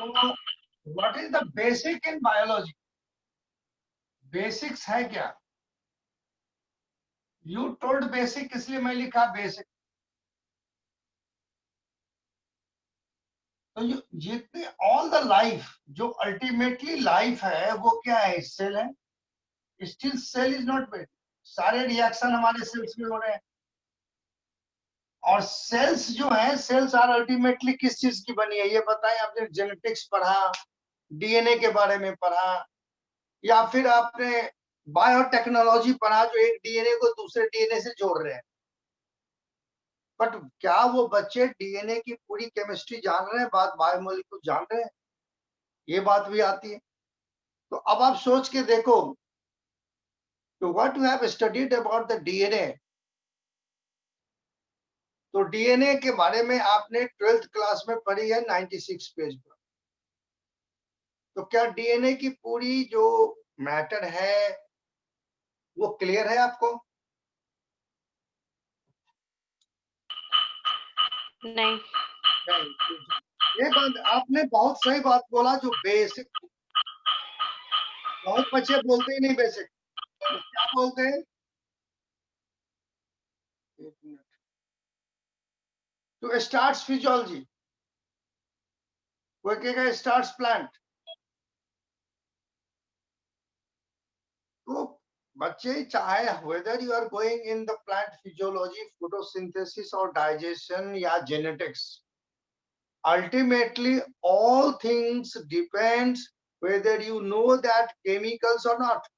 तो what is the basic in biology? Basics है क्या? यू टोल्ड बेसिक, इसलिए मैं लिखा बेसिक। तो जितने ऑल द लाइफ, जो अल्टीमेटली लाइफ है वो क्या है? सेल है। Still cell is not basic. सारे रिएक्शन हमारे सेल्स में हो रहे हैं, और सेल्स जो है, सेल्स आर अल्टीमेटली किस चीज की बनी है ये बताएं। आपने जेनेटिक्स पढ़ा, डीएनए के बारे में पढ़ा, या फिर आपने बायोटेक्नोलॉजी पढ़ा जो एक डीएनए को दूसरे डीएनए से जोड़ रहे हैं। बट क्या वो बच्चे डीएनए की पूरी केमिस्ट्री जान रहे हैं, बात बायोमोलिक्यूल जान रहे हैं? ये बात भी आती है। तो अब आप सोच के देखो, तो what you have studied about the DNA. तो डीएनए के बारे में आपने 12th क्लास में पढ़ी है 96 पेज पर। तो क्या डीएनए की पूरी जो मैटर है वो क्लियर है आपको? नहीं। नहीं। ये बात आपने बहुत सही बात बोला, जो बेसिक। बहुत बच्चे बोलते ही नहीं बेसिक, वो क्या बोलते हैं? एक मिनट। तो स्टार्ट्स फिजियोलॉजी, कोई कहेगा स्टार्ट्स प्लांट। तो बच्चे चाहे whether you are going in the plant physiology, photosynthesis और डाइजेशन या genetics, ultimately all things depends whether you know that chemicals or not.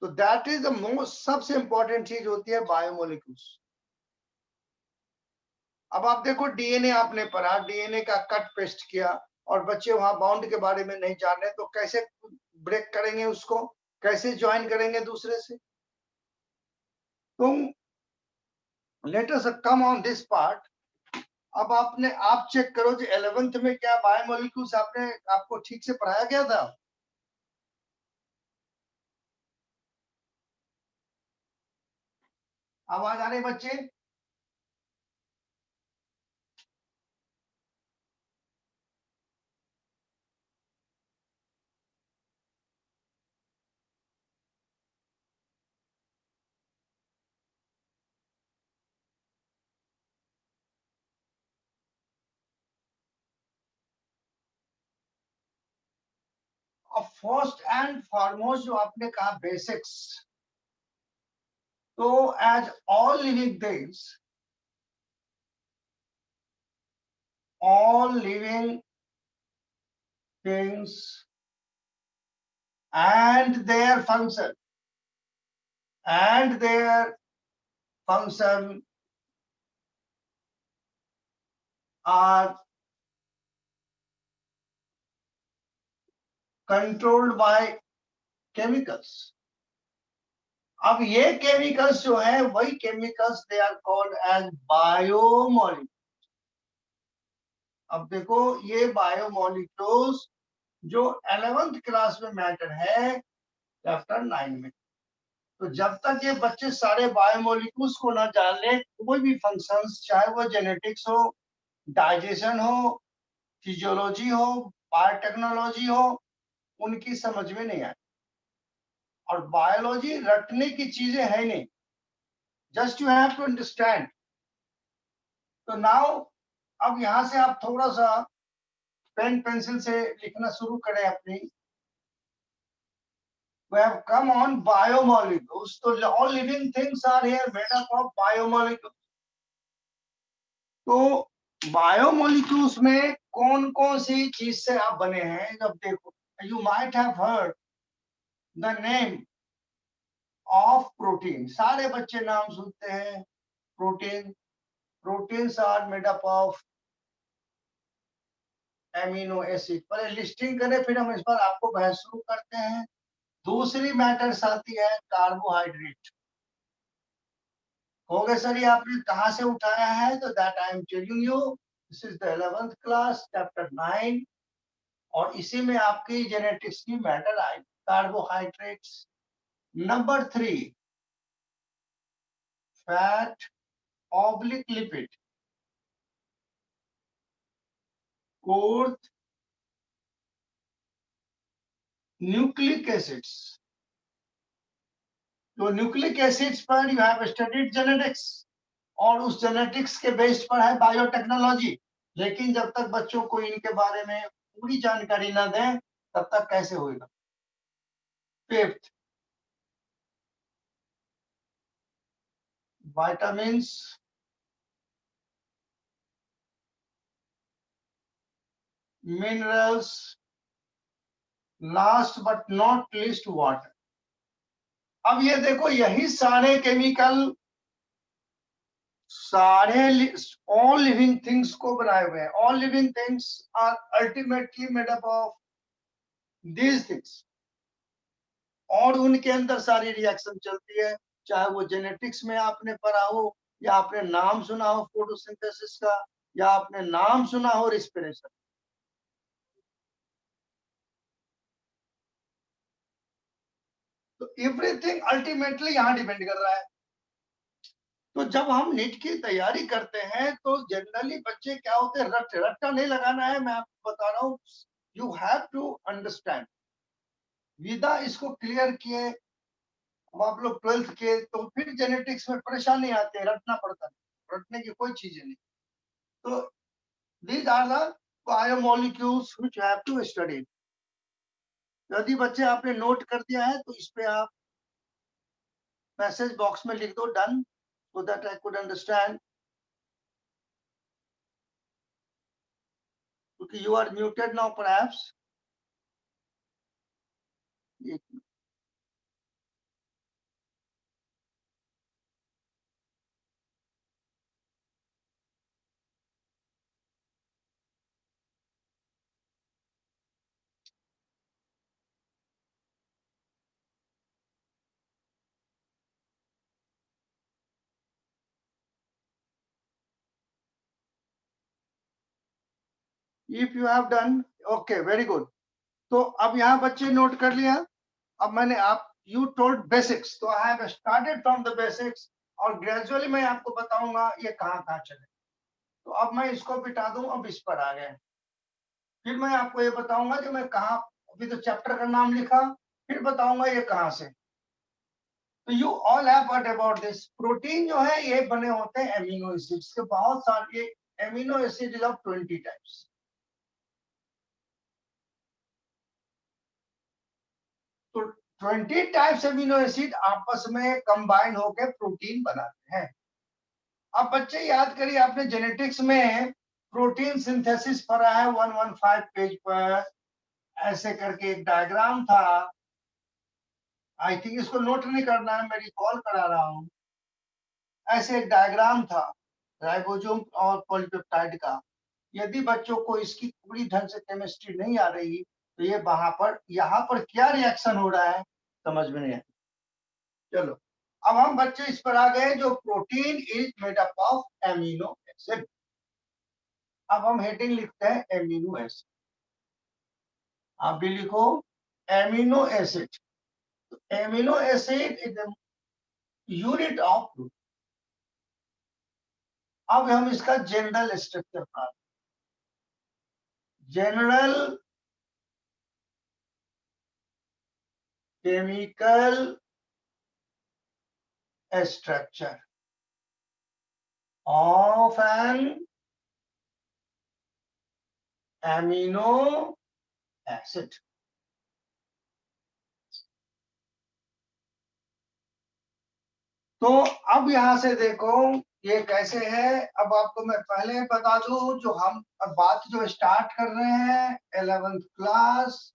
तो दैट इज द मोस्ट, सबसे इंपॉर्टेंट चीज होती है बायोमोलिक्यूल्स। अब आप देखो, डीएनए आपने पढ़ा, डीएनए का कट पेस्ट किया, और बच्चे वहां बाउंड के बारे में नहीं जान रहे, तो कैसे ब्रेक करेंगे उसको, कैसे ज्वाइन करेंगे दूसरे से? तुम let us come on this part. अब आप चेक करो जो 11th में क्या बायोमोलिक्यूल्स आपने आपको ठीक से पढ़ाया गया था? आवाज आ रही बच्चे? फर्स्ट एंड फॉरमोस्ट जो आपने कहा बेसिक्स, तो as all living things, all living things and their function are controlled by chemicals. अब ये केमिकल्स जो है वही chemicals they are called as biomolecules. अब देखो, ये बायोमोलिक्यूल्स जो 11th क्लास में मैटर है, चैप्टर 9 में। तो जब तक ये बच्चे सारे बायोमोलिक्यूल्स को ना जान ले, कोई भी फंक्शंस, चाहे वो जेनेटिक्स हो, डाइजेशन हो, फिजियोलॉजी हो, बायोटेक्नोलॉजी हो, उनकी समझ में नहीं आए। और बायोलॉजी रटने की चीजें है नहीं, just you have to understand. तो नाउ अब यहां से आप थोड़ा सा पेन पेंसिल से लिखना शुरू करें अपनी। We have come on biomolecules. So all living things are here made up of biomolecules. तो बायोमोलिक्यूल्स में कौन कौन सी चीज से आप बने हैं? जब देखो, you might have heard the name of protein. सारे बच्चे नाम सुनते हैं protein. Proteins are made up of amino acid. पहले लिस्टिंग करें, फिर हम इस पर आपको बहस शुरू करते हैं। दूसरी मैटर्स आती है कार्बोहाइड्रेट। हो गए सर, ये आपने कहां से उठाया है? तो that I am telling you, this is the 11th class, chapter 9, और इसी में आपकी जेनेटिक्स की matter I, carbohydrates. Number 3, fat oblique lipid. Fourth, nucleic acids. तो न्यूक्लिक एसिड्स पर यू हैव स्टडीड जेनेटिक्स, और उस जेनेटिक्स के बेस्ड पर है बायोटेक्नोलॉजी। लेकिन जब तक बच्चों को इनके बारे में पूरी जानकारी ना दें तब तक कैसे होगा। Fifth, vitamins, minerals, last but not least water. अब ये देखो, यही सारे केमिकल सारे ऑल लिविंग थिंग्स को बनाए हुए हैं। All living things are ultimately made up of these things, और उनके अंदर सारी रिएक्शन चलती है। चाहे वो जेनेटिक्स में आपने पढ़ा हो, या आपने नाम सुना हो फोटोसिंथेसिस का, या आपने नाम सुना हो रिस्पिरेशन। तो एवरीथिंग अल्टीमेटली यहाँ डिपेंड कर रहा है। तो जब हम नीट की तैयारी करते हैं तो जनरली बच्चे क्या होते हैं, रट्टा नहीं लगाना है। मैं आपको बता रहा हूँ, यू हैव टू अंडरस्टैंड। विदा इसको क्लियर किए, अब आप लोग 12th के, तो फिर जेनेटिक्स में परेशानी आती है, रटना पड़ता है। रटने की कोई चीज नहीं। तो these are the biomolecules which you have to study. यदि बच्चे आपने नोट कर दिया है तो इस पे आप मैसेज बॉक्स में लिख दो done, so that I could understand. क्योंकि you are muted now perhaps. If you have done, okay, very good. तो अब यहाँ बच्चे नोट कर लिया। अब मैंने आप यू टोल्ड बेसिक्स, तो I have started from the basics, और ग्रेजुअली मैं आपको बताऊंगा ये कहाँ कहाँ चले। तो अब मैं इसको बिठा दूं, अब इस पर आ गए। फिर मैं आपको ये बताऊंगा कि मैं कहाँ, अभी तो चैप्टर का नाम लिखा, फिर बताऊंगा ये कहाँ से। तो you all have heard about this. Protein जो है ये बने होते हैं एमिनो एसिड्स के, बहुत सारे एमिनो एसिड ऑफ 20 टाइप्स। तो 20 टाइप्स एमिनो एसिड आपस में कंबाइन होकर प्रोटीन बनाते हैं। अब बच्चे याद करिए, आपने जेनेटिक्स में प्रोटीन सिंथेसिस पढ़ा है 115 पेज पर, ऐसे करके एक डायग्राम था। आई थिंक इसको नोट नहीं करना है, मैं रिकॉल करा रहा हूं। ऐसे एक डायग्राम था राइबोसोम और पॉलीपेप्टाइड का। यदि बच्चों को इसकी पूरी ढंग से केमिस्ट्री नहीं आ रही तो ये वहां पर, यहाँ पर क्या रिएक्शन हो रहा है समझ में नहीं आया। चलो, अब हम बच्चे इस पर आ गए, जो protein is made up of amino acid. अब हम हेडिंग लिखते हैं एमिनो एसिड। आप भी लिखो amino acid. Amino acid is unit of protein. अब हम इसका जनरल स्ट्रक्चर पढ़ा। General chemical structure of an amino acid। तो अब यहां से देखो ये कैसे है। अब आपको मैं पहले बता दूं, जो हम अब बात जो स्टार्ट कर रहे हैं 11th क्लास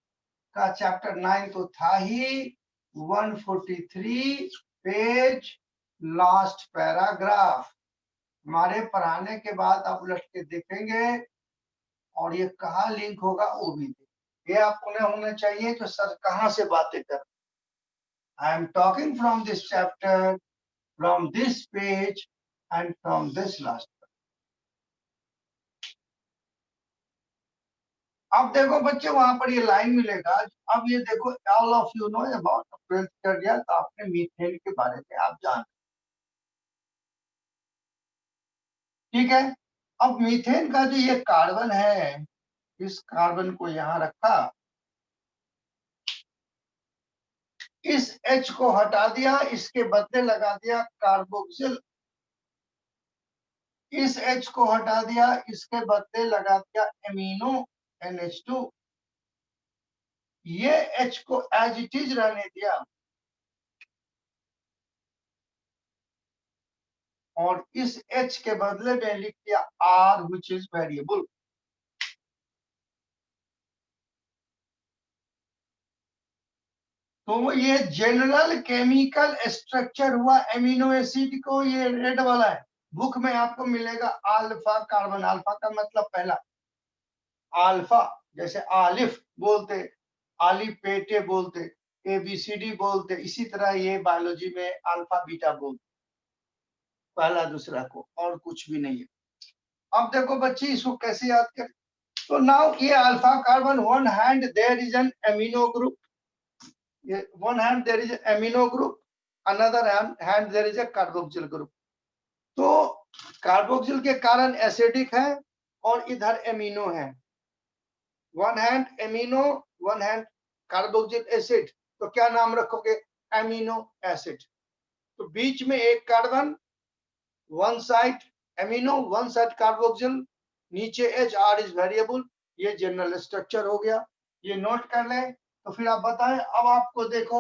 का चैप्टर 9 तो था ही, 143 पेज, लास्ट पैराग्राफ। हमारे पढ़ाने के बाद आप उलट के देखेंगे और ये कहाँ लिंक होगा वो भी, ये आपको नहीं होना चाहिए तो सर कहाँ से बातें कर। I am talking from this chapter, from this page and from this last. अब देखो बच्चे, वहां पर ये लाइन मिलेगा। अब ये देखो, all of you know about, 12th कर दिया तो आपने मीथेन के बारे में आप जान, ठीक है। अब मीथेन का जो ये कार्बन है, इस कार्बन को यहां रखा, इस H को हटा दिया, इसके बदले लगा दिया कार्बोक्सिल, इस H को हटा दिया, इसके बदले लगा दिया एमिनो NH2, ये H को एज इट इज रहने दिया और इस H के बदले में लिख दिया R which is वेरिएबल। तो ये जनरल केमिकल स्ट्रक्चर हुआ एमिनो एसिड को, ये रेड वाला है, बुक में आपको मिलेगा अल्फा कार्बन, अल्फा का मतलब पहला, अल्फा जैसे आलिफ बोलते, आलिपेटे बोलते, ABCD बोलते, इसी तरह ये बायोलॉजी में अल्फा बीटा बोलते, पहला दूसरा को, और कुछ भी नहीं है। अब देखो बच्चे इसको कैसे याद करें, तो नाउ ये alpha carbon, one hand there is an amino group, one hand there is amino group, another hand there is a carboxyl group। तो कार्बोक्सिल के कारण एसिडिक है और इधर एमिनो है, one hand amino, one hand carboxyl acid, तो क्या नाम रखोगे, एमिनो एसिड। तो बीच में एक carbon, one side amino, one side carboxyl, नीचे H, R इज वेरिएबल, ये जनरल स्ट्रक्चर हो गया, ये नोट कर ले। तो फिर आप बताएं, अब आपको देखो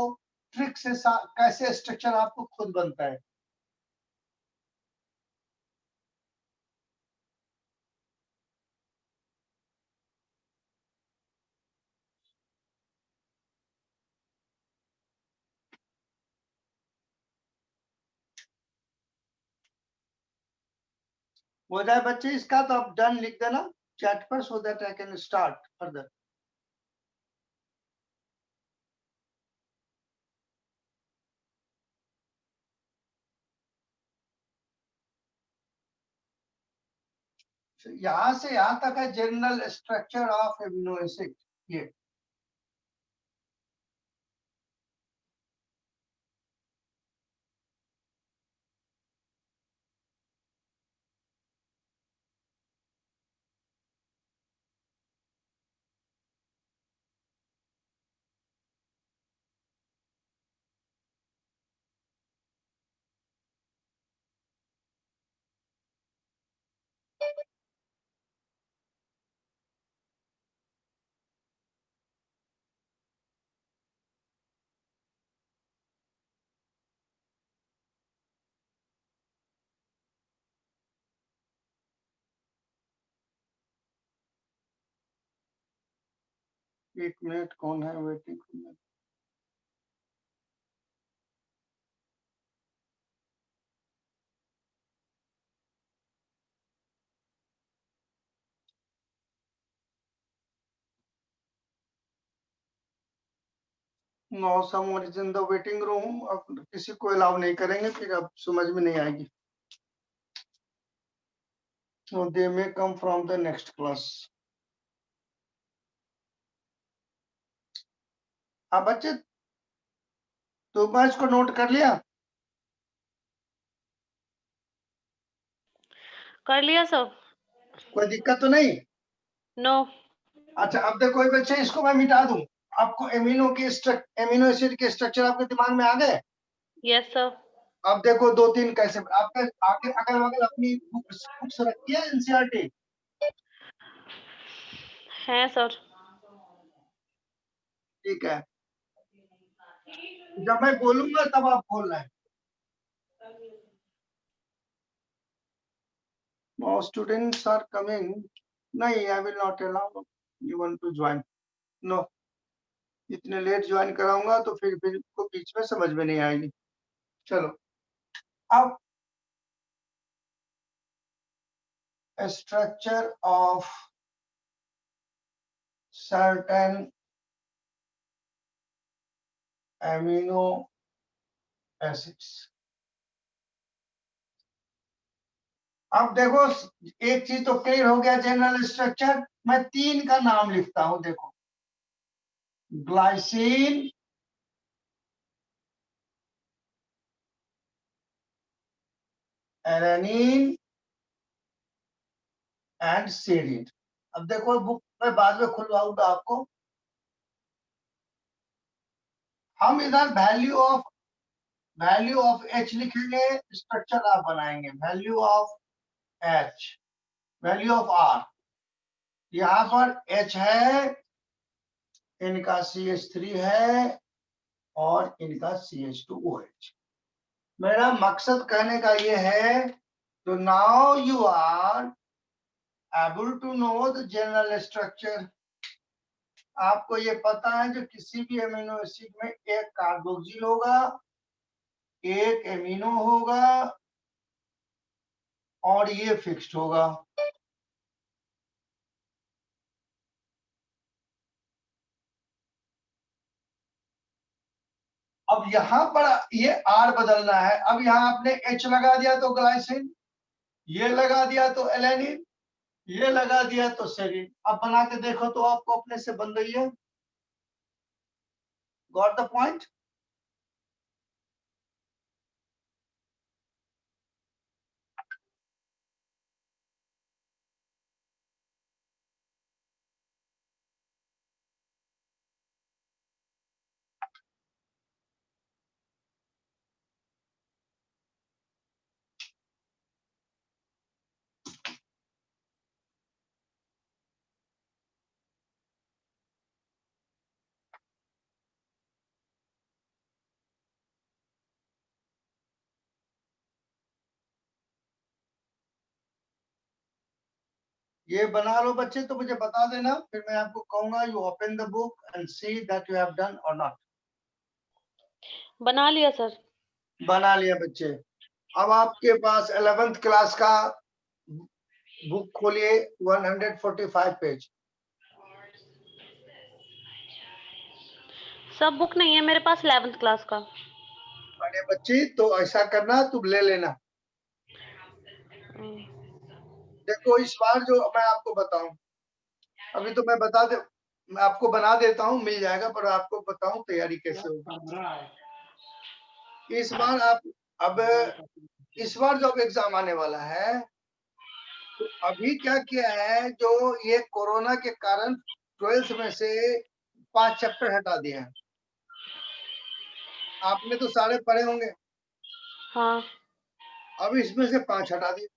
ट्रिक से कैसे स्ट्रक्चर आपको खुद बनता है। हो जाए बच्चे इसका, तो आप डन लिख देना चैट पर, so that I can start further. यहां से यहां तक है general structure of amino acid, ये एक मिनट, कौन है waiting? Know someone is in the waiting room. अब किसी को अलाउ नहीं करेंगे, फिर अब समझ में नहीं आएगी। So they may come from the next class। हाँ बच्चे, तो मैं इसको नोट कर लिया, कर लिया सब, कोई दिक्कत तो नहीं? नो। अच्छा अब देखो ये बच्चे, इसको मैं मिटा दूं, आपको एमिनो एसिड के स्ट्रक्चर आपके दिमाग में आ गए। Yes sir. अब देखो दो तीन कैसे, आपके आगे अगल बगल अपनी बुक्स रखी है एनसीईआरटी? है सर। ठीक है, जब मैं बोलूंगा तब आप बोलना है। No students are coming। नहीं, I will not allow you want to join। No, इतने लेट ज्वाइन कराऊंगा तो फिर को बीच में समझ में नहीं आएगी। चलो अब structure of certain amino acids. अब देखो एक चीज तो क्लियर हो गया, जनरल स्ट्रक्चर। मैं तीन का नाम लिखता हूं, देखो, ग्लाइसिन, एलेनिन एंड सेरीन। अब देखो बुक में बाद में खुलवाऊंगा आपको। हम इधर वैल्यू ऑफ एच लिखेंगे, स्ट्रक्चर आप बनाएंगे value of H, value of R. यहाँ पर एच है, इनका CH3 है और इनका CH2OH। मेरा मकसद कहने का ये है, तो now you are able to know the general structure. आपको ये पता है जो किसी भी अमीनो एसिड में एक कार्बोक्सिल होगा, एक एमिनो होगा और ये फिक्स्ड होगा। अब यहाँ पर ये R बदलना है। अब यहाँ आपने H लगा दिया तो ग्लाइसिन, ये लगा दिया तो एलेनिन, ये लगा दिया तो सेरीन। अब बना के देखो तो आपको अपने से बन रही है। Got the point? ये बना लो बच्चे, तो मुझे बता देना, फिर मैं आपको कहूंगा you open the book and see that you have done और नॉट। बना लिया सर। बना लिया बच्चे। अब आपके पास 11th क्लास का बुक खोलिए, 145 पेज। सब बुक नहीं है मेरे पास 11th क्लास का। अरे बच्ची, तो ऐसा करना, तुम ले लेना। देखो इस बार जो मैं आपको बताऊं, अभी तो मैं मैं आपको बना देता हूं, मिल जाएगा, पर आपको बताऊं तैयारी कैसे होगी। इस बार आप अब इस बार जब एग्जाम आने वाला है, तो अभी क्या किया है, जो ये कोरोना के कारण 12th में से 5 चैप्टर हटा दिए हैं। आपने तो सारे पढ़े होंगे। हाँ। अब इसमें से 5 हटा दिए,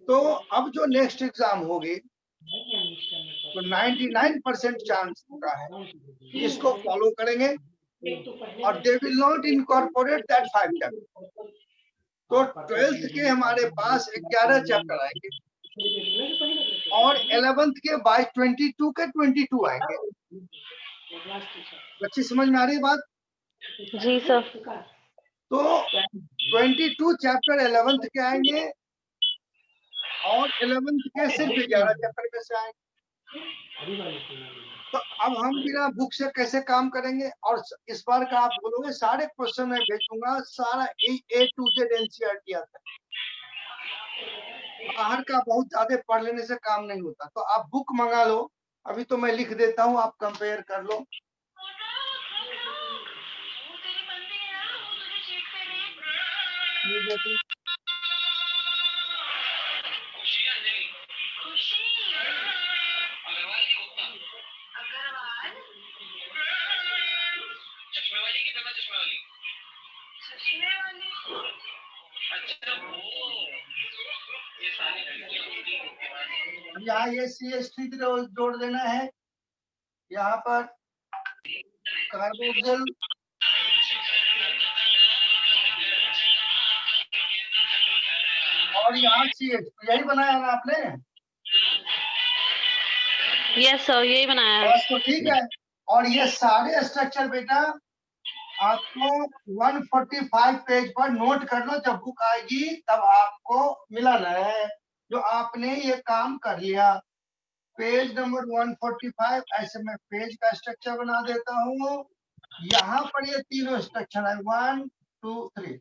तो अब जो नेक्स्ट एग्जाम होगी तो 99% चांस होता है कि इसको फॉलो करेंगे और they will not incorporate that 5 chapter. तो 12th के हमारे पास 11 चैप्टर आएंगे और 11th के बाय 22 के 22 आएंगे। बच्ची समझ में आ रही है बात? जी सर। तो 22 चैप्टर 11th के आएंगे और 11th के सिर्फ 11 चैप्टर में से आएंगे। तो अब हम बिना बुक से कैसे काम करेंगे? और इस बार का आप बोलोगे सारे क्वेश्चन मैं भेजूंगा, सारा A to Z NCERT आता है। बाहर का बहुत ज्यादा पढ़ लेने से काम नहीं होता, तो आप बुक मंगा लो। अभी तो मैं लिख देता हूँ, आप कंपेयर कर लो। यहाँ ये CH3 जोड़ देना है, यहाँ पर कार्बोक्सिल और यहाँ CH, यही बनाया ना आपने? यस सर, यही बनाया है। बस तो ठीक है। और ये सारे स्ट्रक्चर बेटा आपको 145 पेज पर नोट कर लो, जब बुक आएगी तब आपको मिलाना है। जो आपने ये काम कर लिया, पेज नंबर 145, ऐसे मैं पेज का स्ट्रक्चर बना देता हूँ। यहाँ पर ये तीनों स्ट्रक्चर है, 1 2 3।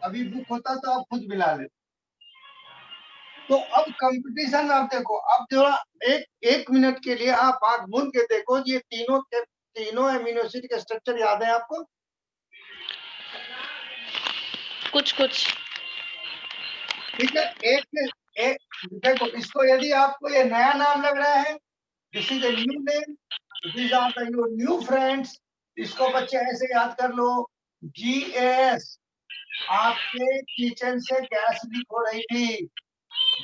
अभी बुक होता तो आप खुद मिला लेते। तो अब कंपटीशन आप देखो, अब जो एक मिनट के लिए आप आंख मूंद के देखो, ये तीनों एमिनो एसिड के स्ट्रक्चर याद है आपको? कुछ कुछ। ठीक है, देखो इसको यदि आपको ये नया नाम लग रहा है, this is a new name, these are the your new friends, इसको बच्चे ऐसे याद कर लो, GAS। आपके किचन से गैस लीक हो रही थी,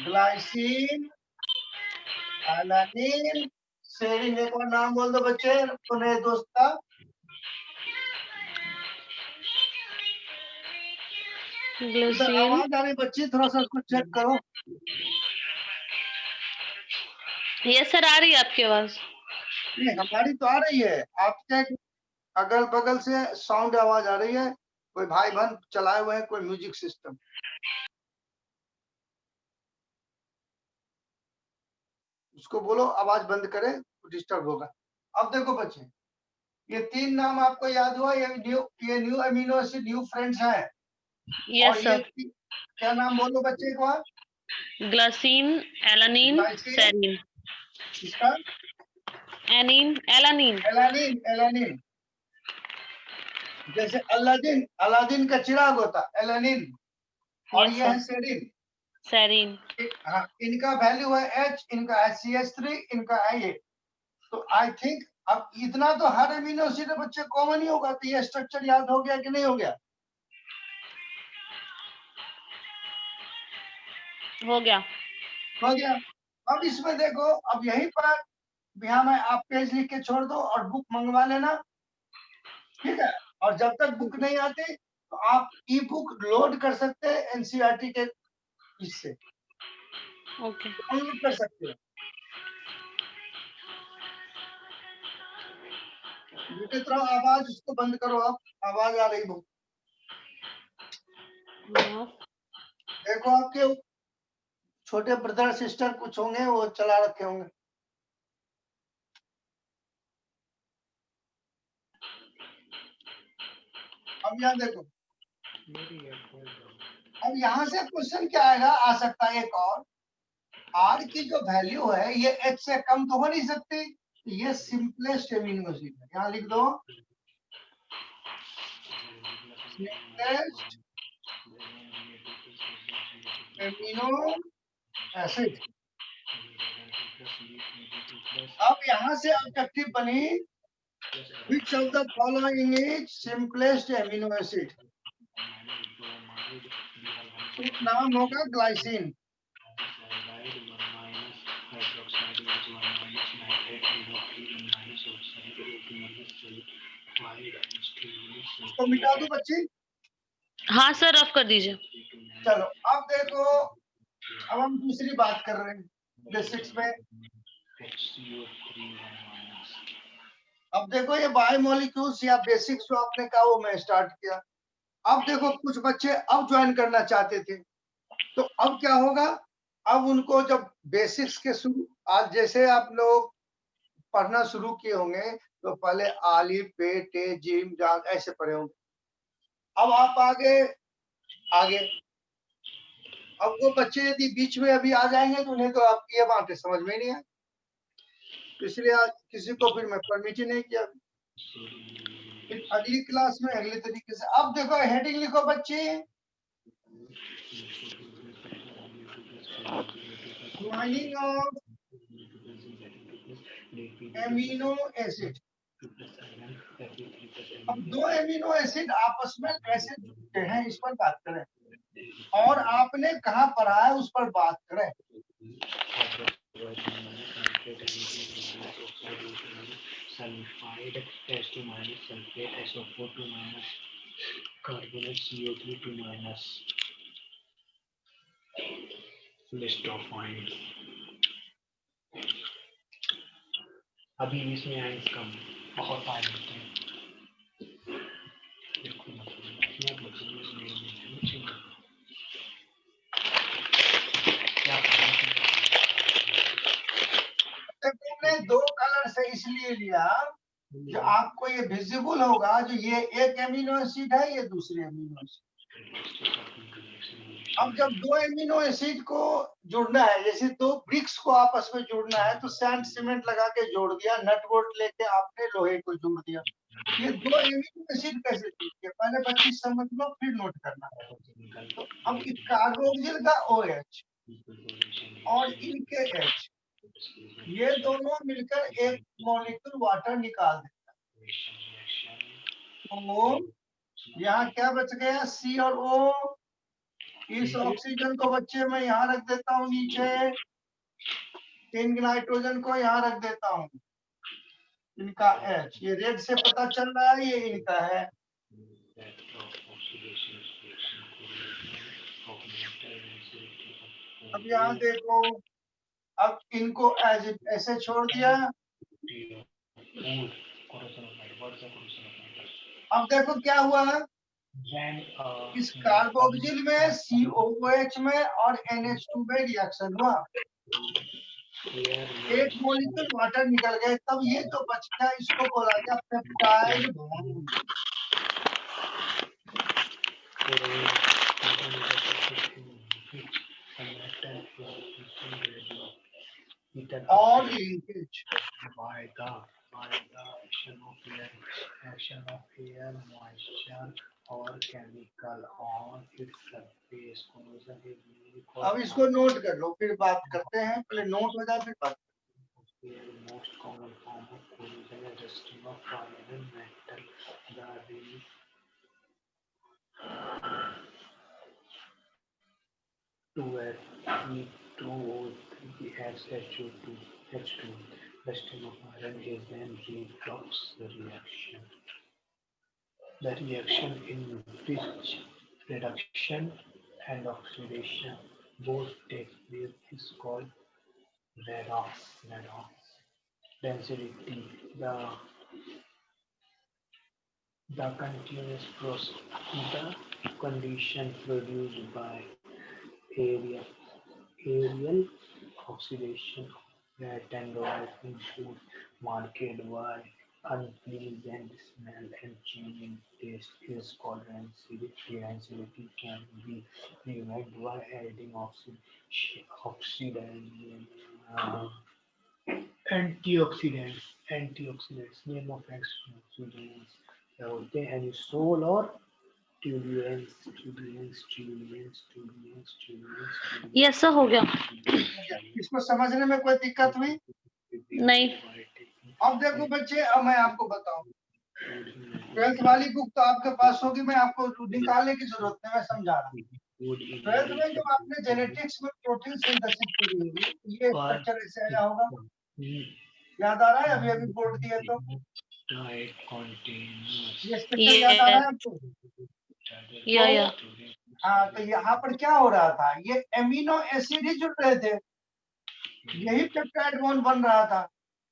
ग्लाइसिन, एलानिन, सेरिन। एक और नाम बोल दो बच्चे अपने दोस्त का। इधर ग्लिसरीन। आवाज आ रही बच्ची, थोड़ा सा उसको चेक करो। यस सर, आ रही है आपकी आवाज। नहीं हमारी तो आ रही है, आपके अगल बगल से साउंड आवाज आ रही है, कोई भाई बहन चलाए हुए हैं कोई म्यूजिक सिस्टम। उसको बोलो आवाज बंद करे, डिस्टर्ब होगा। अब देखो बच्चे, ये 3 नाम आपको याद हुआ, ये new amino acid new friends हैं। और यस ये सर। क्या नाम बोलो बच्चे एक बार। Glycine, alanine, glycine, serine. इसका एनीन, एलानीन। Alanine, alanine. जैसे अलादीन, अलादीन का चिराग होता एलानिन। और यस ये है सर। सेरिन। सेरीन। हाँ, इनका वैल्यू है H, इनका है CH3, इनका है ये। तो आई थिंक अब इतना तो हर अमीनो एसिड बच्चे कॉमन ही होगा, तो ये स्ट्रक्चर याद हो गया कि नहीं हो गया? हो गया। हो गया। अब इसमें देखो, अब यहीं पर यहाँ मैं आप पेज लिख के छोड़ दो और बुक मंगवा लेना, ठीक है। और जब तक बुक नहीं आती तो आप ई बुक लोड कर सकते हैं एनसीईआरटी के इससे ओके। डाउनलोड कर सकते हो। बेटे थोड़ा आवाज उसको बंद करो, आप आवाज आ रही बहुत। हाँ। देखो आपके छोटे ब्रदर सिस्टर कुछ होंगे, वो चला रखे होंगे। अब यहाँ देखो, अब यहाँ से क्वेश्चन क्या आएगा, आ सकता है एक और, आर की जो वैल्यू है ये एच से कम तो हो नहीं सकती, ये सिंपलेस्ट एमिनो एसिड है। यहाँ लिख दो सिंपलेस्ट एमिनो एसिड। अब यहाँ से ऑब्जेक्टिव बनी, which of the following is simplest amino acid? तो नाम होगा ग्लाइसिन। उसको मिटा दो बच्ची। हाँ सर, ऑफ कर दीजिए। चलो अब देखो, अब हम दूसरी बात कर रहे हैं बेसिक्स में। अब देखो ये बायोमोलिक्यूल्स या बेसिक्स जो आपने कहा वो मैं स्टार्ट किया। अब देखो कुछ बच्चे अब ज्वाइन करना चाहते थे, तो अब क्या होगा, अब उनको जब बेसिक्स के शुरू, आज जैसे आप लोग पढ़ना शुरू किए होंगे तो पहले आलिफ बे टे जिम जान ऐसे पढ़े होंगे। अब आप आगे आगे, अब वो बच्चे यदि बीच में अभी आ जाएंगे तो उन्हें तो आपकी ये बातें समझ में नहीं आए, इसलिए आज किसी को फिर मैं परमिट ही नहीं किया। फिर अगली क्लास में अगले तरीके से। अब देखो हेडिंग लिखो बच्चे, माइनिंग ऑफ एमिनो एसिड। अब दो एमिनो एसिड आपस में कैसे जुड़ते हैं इस पर बात करें, और आपने कहाँ पढ़ा है उस पर बात करें। Sulphide H2 minus sulphate SO4 2 minus carbonate CO3 2 minus list of point. अभी इसमें आइंस कम बहुत आए होते हैं। तुमने दो कलर से इसलिए लिया जो आपको ये विजिबल होगा, जो ये एक एमिनो एसिड है, ये दूसरे एमिनो एसिड। अब जब दो एमिनो एसिड को जोड़ना है, जैसे दो ब्रिक्स को आपस में जोड़ना है, तो सैंड सीमेंट लगा के जोड़ दिया, नट बोल्ट लेके आपने लोहे को जोड़ दिया। ये दो एमिनो एसिड कैसे जुड़ते हैं, पहले बच्ची समझ लो फिर नोट करना। तो अब इस कार्बोक्सिल का OH और इनके H, ये दोनों मिलकर एक मॉलिक्यूल वाटर निकाल देता है। तो यहाँ क्या बच गया, C और O। इस ऑक्सीजन को बच्चे मैं यहाँ रख देता हूँ नीचे, इन नाइट्रोजन को यहाँ रख देता हूँ, इनका H। ये रेड से पता चल रहा है ये इनका है। अब यहाँ देखो, अब इनको ऐसे छोड़ दिया। अब देखो क्या हुआ है, इस कार्बोक्सिल में COOH में और NH2 में रिएक्शन हुआ, एक मॉलिक्यूल वाटर निकल गए। तब ये जो बच गया इसको बोला गया पेप्टाइड बॉन्ड। और linkage by the action of air, moisture or chemical on its surface. Corrosion is mainly caused अब इसको नोट कर लो, फिर बात करते हैं। पहले नोट हो जाए फिर बात। most common form of corrosion is rusting of iron metal. The H2O3 rusting of iron is an redox reaction. The reaction in which reduction and oxidation both take place is called redox. Density. The continuous process, the condition produced by aerial oxidation of red and white in food marked by unpleasant smell and change in taste is called rancidity. Rancidity can be prevented by adding antioxidants. Name of antioxidants क्या होते हैं, anisole और ट्यूलियंस। Yes sir, हो गया। इसको समझने में कोई दिक्कत हुई? नहीं। अब देखो बच्चे, अब मैं आपको बताऊं, 12th वाली बुक तो आपके पास होगी, मैं आपको निकालने की जरूरत नहीं, मैं समझा रहा हूँ। 12th में जब आपने जेनेटिक्स में प्रोटीन सिंथेसिस की होगी, ये स्ट्रक्चर ऐसे आया होगा, याद आ रहा है? अभी अभी बोर्ड दिए तो ये स्ट्रक्चर याद आ रहा है आपको? या हाँ, तो यहाँ पर क्या हो रहा था, ये एमिनो एसिड ही जुड़ रहे थे, यही पेप्टाइड बॉन्ड बन रहा था।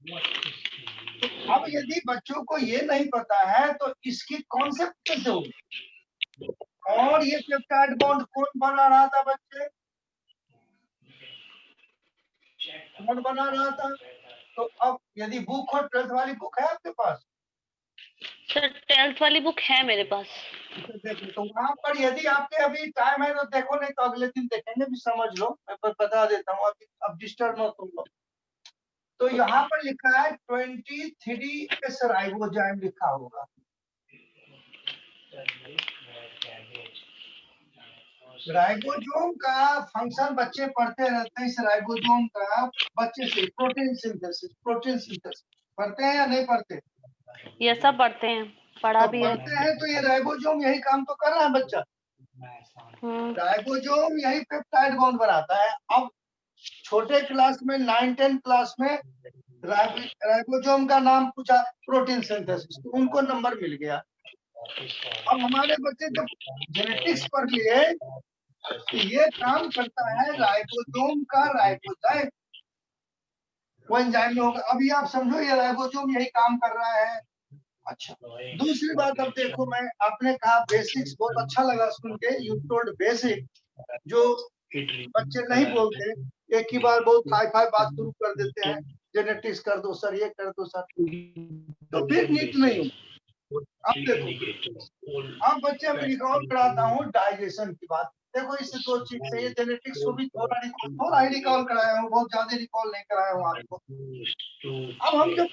तो अब यदि बच्चों को ये नहीं पता है तो इसकी कॉन्सेप्ट कैसे होगी? और ये पेप्टाइड बॉन्ड कौन बना रहा था बच्चे? कौन बना रहा था? तो अब यदि बुक हो, 12th वाली बुक है आपके पास? सर 12th वाली बुक है मेरे पास। तो देखो, तो वहां पर यदि आपके अभी टाइम है तो देखो, नहीं तो अगले दिन देखेंगे, भी समझ लो, मैं बता देता हूँ, अब डिस्टर्ब मत तुम लोग। तो यहाँ पर लिखा है 23S राइबोजाइम लिखा होगा। राइबोसोम का फंक्शन बच्चे पढ़ते रहते हैं, इस राइबोसोम का बच्चे से प्रोटीन सिंथेसिस पढ़ते हैं या नहीं पढ़ते? ये सब पढ़ते हैं, पढ़ा भी है। पढ़ते हैं, तो ये राइबोसोम यही काम तो कर रहा है बच्चा। राइबोसोम यही पेप्टाइड बॉन्ड बनाता है। अब छोटे क्लास में 9-10 क्लास में राइबोसोम का नाम पूछा, प्रोटीन सिंथेसिस, तो उनको नंबर मिल गया। अब हमारे बच्चे जब जेनेटिक्स पढ़ लिए तो ये काम करता है राइबोसोम का राइबोजाइम, वो एंजाइम में होगा। अभी आप समझो ये राइबोसोम यही काम कर रहा है। अच्छा, दूसरी बात, अब देखो, मैं आपने कहा बेसिक्स, बहुत अच्छा लगा सुन के, यू टोल्ड बेसिक, जो बच्चे नहीं बोलते, एक ही बार बहुत हाई फाई बात शुरू कर देते हैं, जेनेटिक्स कर दो सर, ये कर दो सर, तो फिर नीट नहीं हो। अब देखो, अब बच्चे मैं रिकॉल कराता हूँ डाइजेशन की बात। देखो, इससे 2 चीज से, ये जेनेटिक्स को भी थोड़ा ही रिकॉल कराया हूँ, बहुत ज्यादा रिकॉल नहीं कराया हूँ आपको। अब हम जब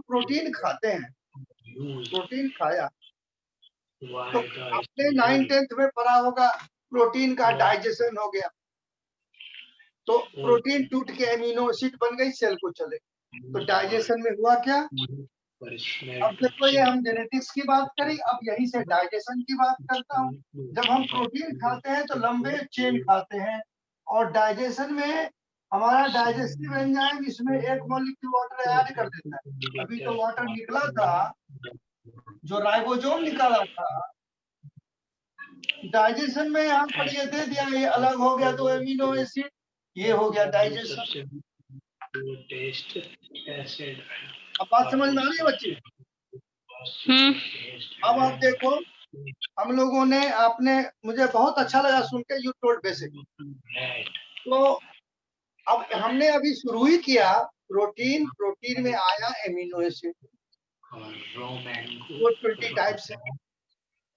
प्रोटीन खाते हैं, प्रोटीन खाया तो अपने 9th-10th में पढ़ा होगा, प्रोटीन का डाइजेशन हो गया, तो प्रोटीन टूट के एमिनो एसिड बन गई, सेल को चले। तो डाइजेशन में हुआ क्या? अब देखो ये हम जेनेटिक्स की बात करी, अब यहीं से डाइजेशन की बात करता हूँ। जब हम प्रोटीन खाते हैं तो लंबे चेन खाते हैं, और डाइजेशन में हमारा डाइजेस्टिव एंजाइम इसमें एक मॉलिक्यूल वाटर ऐड कर देता है। अभी तो वाटर निकला था, जो राइबोसोम निकाला था, डाइजेशन में यहाँ पर ये दे दिया, ये अलग हो गया तो एमिनो एसिड, ये हो गया डाइजेशन। अब बात समझ में आ रही है बच्चे? अब आप देखो, हम लोगों ने, आपने, मुझे बहुत अच्छा लगा सुन के, यू टोल्ड बेसिक। तो अब हमने अभी शुरू ही किया, प्रोटीन, प्रोटीन में आया एमिनो एसिड, वो 20 टाइप्स है।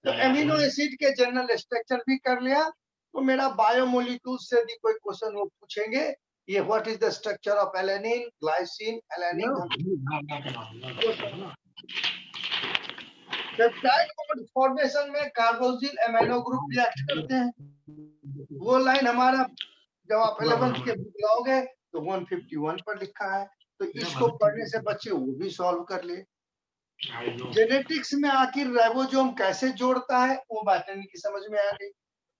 तो एमिनो एसिड के जनरल स्ट्रक्चर भी कर लिया। तो मेरा बायोमोलिक्यूल से भी कोई क्वेश्चन वो पूछेंगे, ये what is the structure of alanine, glycine, alanine. Peptide bond formation में कार्बोक्सिल एमिनो ग्रुप रिएक्ट करते हैं। वो लाइन हमारा, जब आप 11th के बुक लाओगे तो 151 पर लिखा है, तो इसको पढ़ने से बच्चे वो भी सॉल्व कर ले। जेनेटिक्स में आखिर राइबोसोम कैसे जोड़ता है वो बात की समझ में आ गई।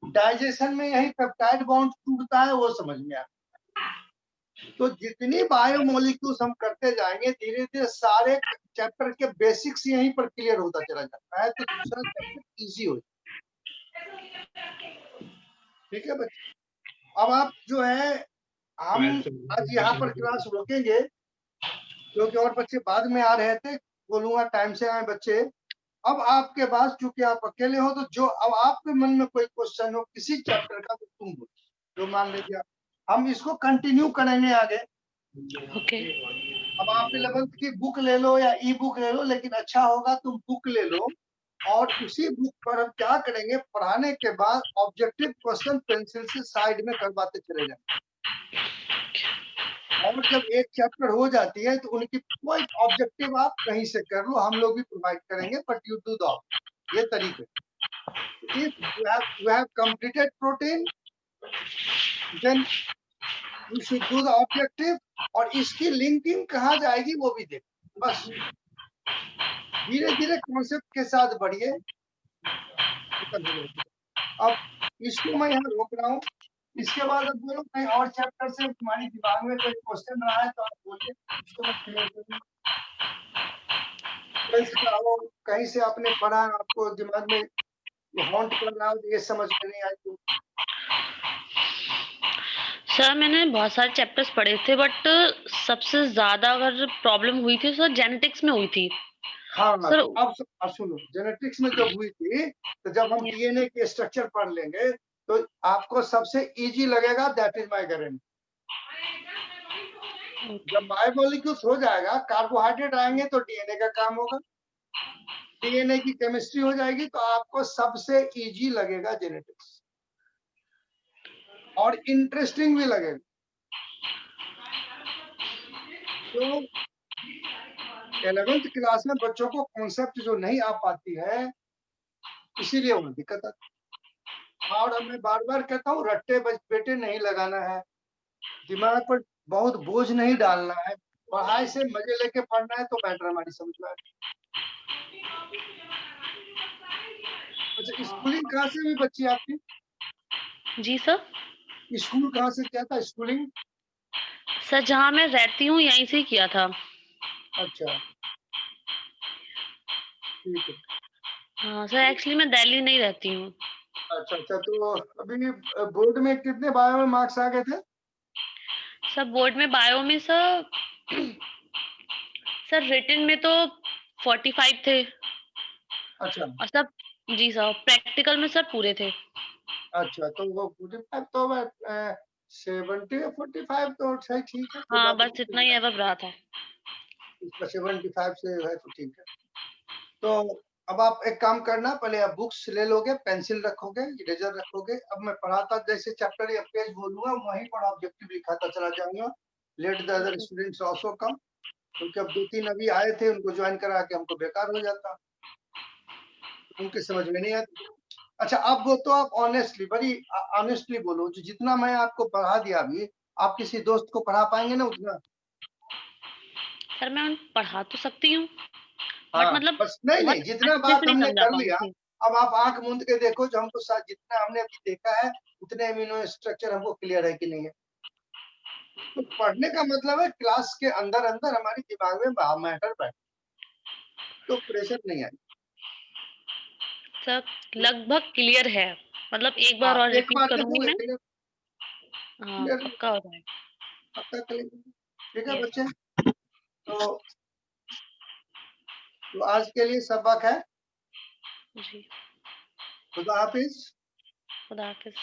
डाइजेशन में यही पेप्टाइड बॉन्ड टूटता है, वो समझ में आ गई। तो जितनी बायोमोलिक्यूल्स हम करते जाएंगे, धीरे धीरे सारे चैप्टर के बेसिक्स यहीं पर क्लियर होता चला जाता है, तो दूसरा चैप्टर इजी हो जाता है। ठीक है बच्चे, अब आप जो है, हम आज यहाँ पर क्लास रोकेंगे, क्योंकि और बच्चे बाद में आ रहे थे, बोलूंगा टाइम से आए बच्चे। अब आपके पास, चूंकि आप अकेले हो, तो जो अब आपके मन में कोई क्वेश्चन हो किसी चैप्टर का, तो तुम बोलो। जो मान लीजिए हम इसको कंटिन्यू करेंगे आगे। ओके। अब आप 11th की बुक ले लो या ई बुक ले लो, लेकिन अच्छा होगा तुम बुक ले लो, और उसी बुक पर हम क्या करेंगे, पढ़ाने के बाद ऑब्जेक्टिव क्वेश्चन पेंसिल से साइड में करवाते चले जाएंगे। और जब एक चैप्टर हो जाती है तो उनकी कोई ऑब्जेक्टिव आप कहीं से कर लो, हम लोग भी प्रोवाइड करेंगे, बट यू डू द, ये तरीके। If you have completed protein, then you should do the objective, और इसकी लिंकिंग कहाँ जाएगी वो भी देखो। बस धीरे धीरे कॉन्सेप्ट के साथ बढ़िए। अब इसको मैं यहाँ रोक रहा हूँ, इसके बाद अब बोलो कहीं और चैप्टर से तुम्हारी दिमाग में कोई क्वेश्चन रहा है तो आप बोलिए, इसको मैं क्लियर करूँ। कहीं से आपने पढ़ा, आपको दिमाग में हॉन्ट कर रहा हो, ये समझ में नहीं आई तो? सर मैंने बहुत सारे चैप्टर्स पढ़े थे, बट सबसे ज्यादा अगर प्रॉब्लम हुई थी सर जेनेटिक्स में हुई थी। हाँ सर अब सुनो, जेनेटिक्स में जब हुई थी, तो जब हम डीएनए के स्ट्रक्चर पढ़ लेंगे तो आपको सबसे इजी लगेगा, दैट इज माय गारंटी। जब बायोमोलिक्यूल्स हो जाएगा, कार्बोहाइड्रेट आएंगे तो डीएनए का काम होगा, डीएनए की केमिस्ट्री हो जाएगी, तो आपको सबसे इजी लगेगा जेनेटिक्स, और इंटरेस्टिंग भी लगेगा। तो 11th क्लास में बच्चों को कॉन्सेप्ट जो नहीं आ पाती है, इसीलिए वो दिक्कत आती है। और मैं बार बार कहता हूँ, रट्टे बेटे नहीं लगाना है, दिमाग पर बहुत बोझ नहीं डालना है, पढ़ाई से मजे लेके पढ़ना है, तो मैटर हमारी समझ में आएगी। अच्छा, स्कूलिंग कहाँ से हुई बच्ची आपकी? जी सर। स्कूल कहाँ से किया था, स्कूलिंग? सर जहाँ मैं रहती हूँ यहीं से ही किया था। अच्छा ठीक है। हाँ सर, एक्चुअली मैं दिल्ली नहीं रहती हूँ। अच्छा अच्छा, तो अभी बोर्ड में कितने बायो में मार्क्स आ गए थे? सर बोर्ड में बायो में सर सर रिटन में तो 45 थे, अच्छा और सब जी सर प्रैक्टिकल में सर पूरे थे। अच्छा, तो वो 45 तो 70 या 45 तो सही, ठीक है, कोई हाँ बात बस इतना ही एवब रहा था। नहीं, 75 से है तो ठीक है। तो अब आप एक काम करना, पहले आप बुक्स ले लोगे, पेंसिल रखोगे, इरेजर रखोगे। अब मैं पढ़ाता जैसे चैप्टर या पेज बोलूंगा, वहीं पर ऑब्जेक्टिव लिखाता चला जाऊंगा। Let the other students also come, क्योंकि अब 2-3 अभी आए थे, उनको ज्वाइन करा के हमको बेकार हो जाता, उनके समझ में नहीं आती। अच्छा, आप वो तो आप ऑनेस्टली, बड़ी ऑनेस्टली बोलो, जो जितना मैं आपको पढ़ा दिया अभी, आप किसी दोस्त को पढ़ा पाएंगे ना उतना? सर मैं पढ़ा तो सकती हूँ, हाँ, बट मतलब बस नहीं बहुत नहीं, जितना अच्छे बात से नहीं हमने समझा कर लिया, पाऊंगी। अब आप आंख मूंद के देखो, जो हमको जितना हमने अभी देखा है उतने इम्यूनो स्ट्रक्चर हमको क्लियर है कि नहीं है। तो पढ़ने का मतलब है क्लास के अंदर अंदर हमारे दिमाग में मैटर बैठ, तो प्रेशर नहीं आए। सर लगभग क्लियर है, मतलब एक हाँ, बार और एक रिपीट बार करूंगी देखोगे मैं। क्लियर, हाँ, क्लियर पक्का हो जाएगा। पक्का क्लियर। ठीक है यस बच्चे, तो आज के लिए सबक है। जी। खुदा हाफिज। खुदा हाफिज।